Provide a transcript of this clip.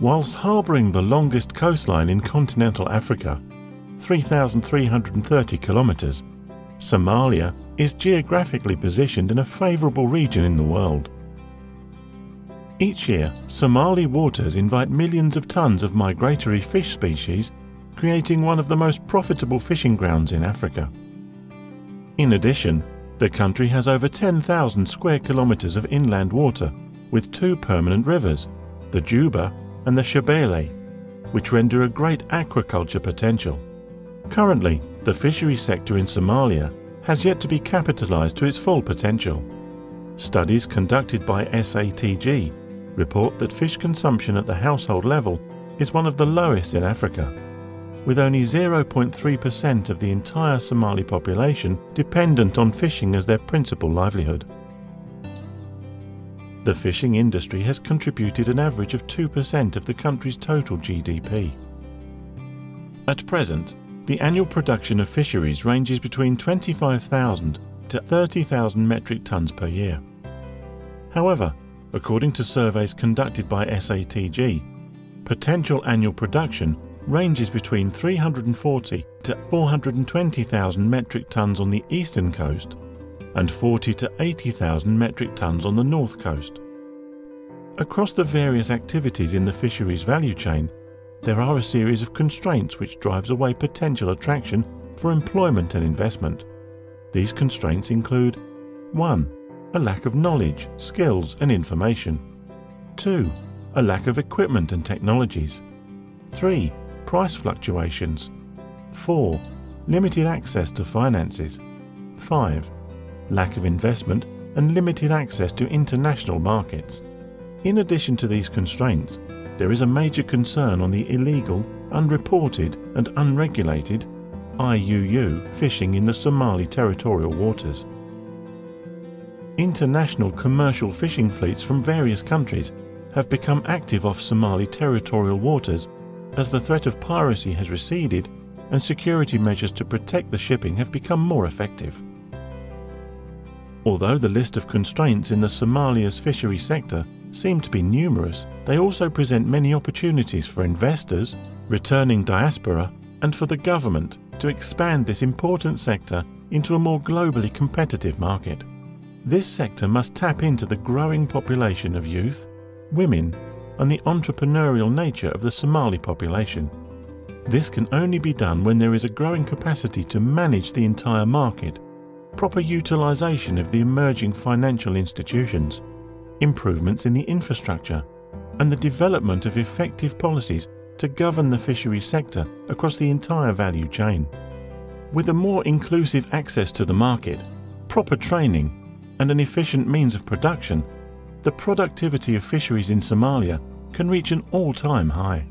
Whilst harbouring the longest coastline in continental Africa, 3,330 kilometres, Somalia is geographically positioned in a favourable region in the world. Each year, Somali waters invite millions of tonnes of migratory fish species, creating one of the most profitable fishing grounds in Africa. In addition, the country has over 10,000 square kilometres of inland water, with 2 permanent rivers, the Juba and the Shabele, which render a great aquaculture potential. Currently, the fisheries sector in Somalia has yet to be capitalised to its full potential. Studies conducted by SATG report that fish consumption at the household level is one of the lowest in Africa, with only 0.3% of the entire Somali population dependent on fishing as their principal livelihood. The fishing industry has contributed an average of 2% of the country's total GDP. At present, the annual production of fisheries ranges between 25,000 to 30,000 metric tonnes per year. However, according to surveys conducted by SATG, potential annual production ranges between 340 to 420,000 metric tonnes on the eastern coast and 40 to 80,000 metric tonnes on the north coast. Across the various activities in the fisheries value chain, there are a series of constraints which drives away potential attraction for employment and investment. These constraints include 1. A lack of knowledge, skills and information. 2. A lack of equipment and technologies. 3. Price fluctuations. 4. Limited access to finances. 5. Lack of investment and limited access to international markets. In addition to these constraints, there is a major concern on the illegal, unreported and unregulated IUU fishing in the Somali territorial waters. International commercial fishing fleets from various countries have become active off Somali territorial waters as the threat of piracy has receded and security measures to protect the shipping have become more effective. Although the list of constraints in the Somalia's fishery sector seem to be numerous, they also present many opportunities for investors, returning diaspora, and for the government to expand this important sector into a more globally competitive market. This sector must tap into the growing population of youth, women, and the entrepreneurial nature of the Somali population. This can only be done when there is a growing capacity to manage the entire market, proper utilisation of the emerging financial institutions, improvements in the infrastructure, and the development of effective policies to govern the fisheries sector across the entire value chain. With a more inclusive access to the market, proper training, and an efficient means of production, the productivity of fisheries in Somalia can reach an all-time high.